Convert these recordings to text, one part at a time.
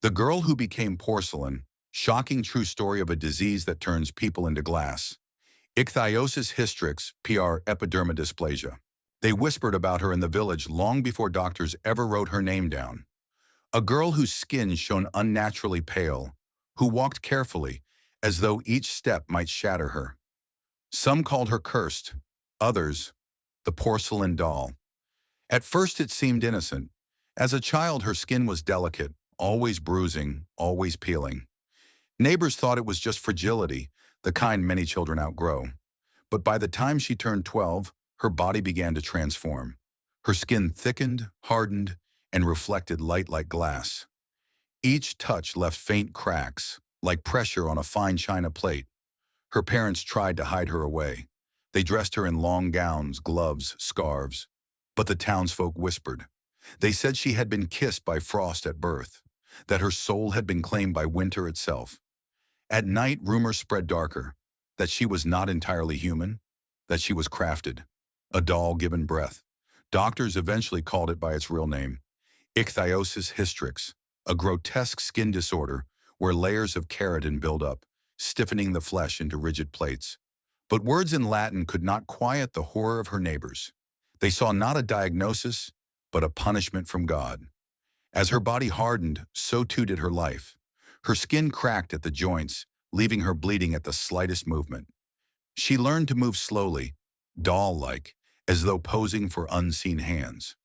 The Girl Who Became Porcelain, shocking true story of a disease that turns people into glass. Ichthyosis hystrix, PR epidermodysplasia. They whispered about her in the village long before doctors ever wrote her name down. A girl whose skin shone unnaturally pale, who walked carefully, as though each step might shatter her. Some called her cursed, others, the porcelain doll. At first it seemed innocent. As a child, her skin was delicate, always bruising, always peeling. Neighbors thought it was just fragility, the kind many children outgrow. But by the time she turned 12, her body began to transform. Her skin thickened, hardened, and reflected light like glass. Each touch left faint cracks, like pressure on a fine china plate. Her parents tried to hide her away. They dressed her in long gowns, gloves, scarves. But the townsfolk whispered. They said she had been kissed by frost at birth, that her soul had been claimed by winter itself. At night, rumors spread darker, that she was not entirely human, that she was crafted, a doll given breath. Doctors eventually called it by its real name, ichthyosis hystrix, a grotesque skin disorder where layers of keratin build up, stiffening the flesh into rigid plates. But words in Latin could not quiet the horror of her neighbors. They saw not a diagnosis, but a punishment from God. As her body hardened, so too did her life. Her skin cracked at the joints, leaving her bleeding at the slightest movement. She learned to move slowly, doll-like, as though posing for unseen hands.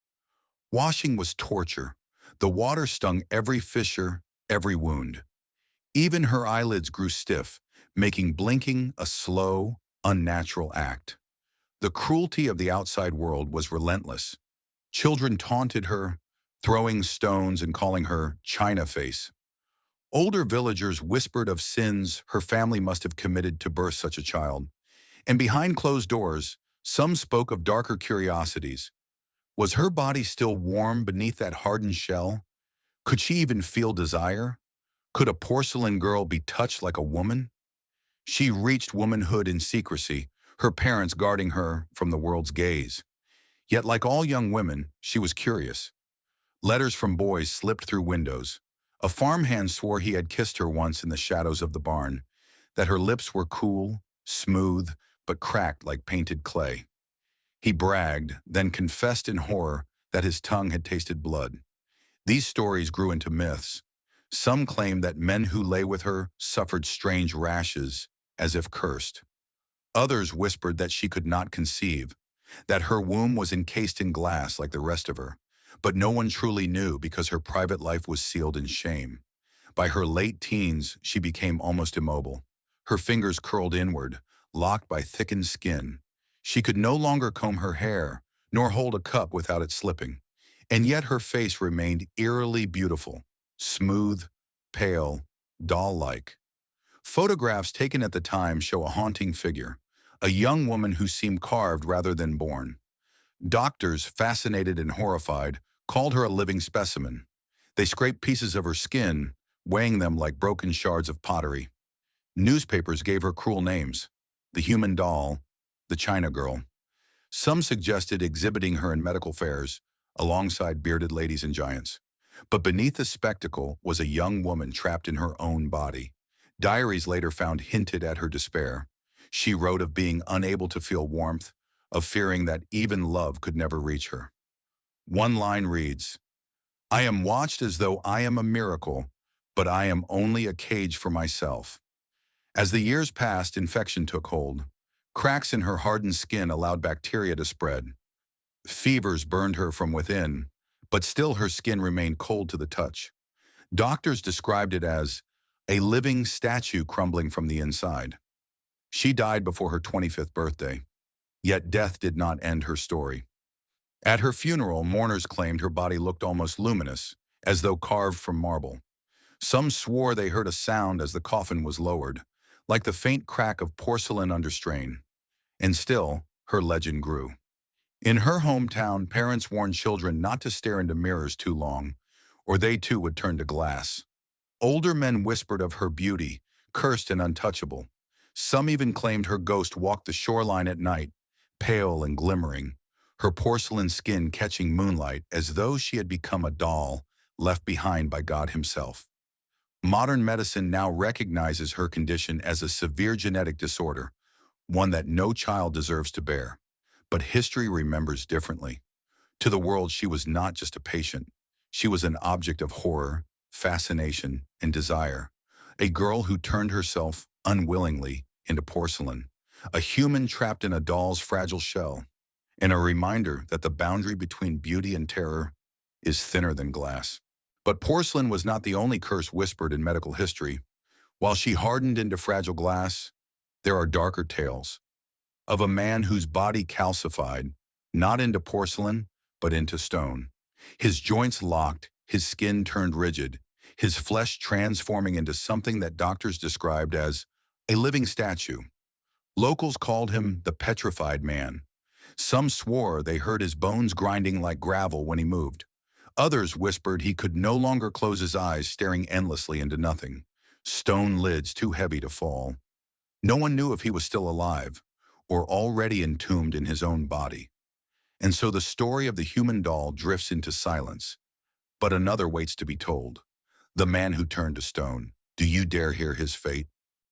Washing was torture. The water stung every fissure, every wound. Even her eyelids grew stiff, making blinking a slow, unnatural act. The cruelty of the outside world was relentless. Children taunted her, throwing stones and calling her China Face. Older villagers whispered of sins her family must have committed to birth such a child. And behind closed doors, some spoke of darker curiosities. Was her body still warm beneath that hardened shell? Could she even feel desire? Could a porcelain girl be touched like a woman? She reached womanhood in secrecy, her parents guarding her from the world's gaze. Yet like all young women, she was curious. Letters from boys slipped through windows. A farmhand swore he had kissed her once in the shadows of the barn, that her lips were cool, smooth, but cracked like painted clay. He bragged, then confessed in horror that his tongue had tasted blood. These stories grew into myths. Some claimed that men who lay with her suffered strange rashes, as if cursed. Others whispered that she could not conceive, that her womb was encased in glass like the rest of her. But no one truly knew because her private life was sealed in shame. By her late teens, she became almost immobile. Her fingers curled inward, locked by thickened skin. She could no longer comb her hair, nor hold a cup without it slipping. And yet her face remained eerily beautiful, smooth, pale, doll-like. Photographs taken at the time show a haunting figure, a young woman who seemed carved rather than born. Doctors, fascinated and horrified, called her a living specimen. They scraped pieces of her skin, weighing them like broken shards of pottery. Newspapers gave her cruel names: the human doll, the China girl. Some suggested exhibiting her in medical fairs, alongside bearded ladies and giants. But beneath the spectacle was a young woman trapped in her own body. Diaries later found hinted at her despair. She wrote of being unable to feel warmth, of fearing that even love could never reach her. One line reads, "I am watched as though I am a miracle, but I am only a cage for myself." As the years passed, infection took hold. Cracks in her hardened skin allowed bacteria to spread. Fevers burned her from within, but still her skin remained cold to the touch. Doctors described it as a living statue crumbling from the inside. She died before her 25th birthday. Yet death did not end her story. At her funeral, mourners claimed her body looked almost luminous, as though carved from marble. Some swore they heard a sound as the coffin was lowered, like the faint crack of porcelain under strain. And still, her legend grew. In her hometown, parents warned children not to stare into mirrors too long, or they too would turn to glass. Older men whispered of her beauty, cursed and untouchable. Some even claimed her ghost walked the shoreline at night, pale and glimmering, her porcelain skin catching moonlight as though she had become a doll left behind by God himself. Modern medicine now recognizes her condition as a severe genetic disorder, one that no child deserves to bear. But history remembers differently. To the world, she was not just a patient. She was an object of horror, fascination, and desire. A girl who turned herself, unwillingly, into porcelain. A human trapped in a doll's fragile shell. And a reminder that the boundary between beauty and terror is thinner than glass. But porcelain was not the only curse whispered in medical history. While she hardened into fragile glass, there are darker tales of a man whose body calcified, not into porcelain, but into stone. His joints locked, his skin turned rigid, his flesh transforming into something that doctors described as a living statue. Locals called him the petrified man. Some swore they heard his bones grinding like gravel when he moved. Others whispered he could no longer close his eyes, staring endlessly into nothing, stone lids too heavy to fall. No one knew if he was still alive or already entombed in his own body. And so the story of the human doll drifts into silence, but another waits to be told. The man who turned to stone. Do you dare hear his fate?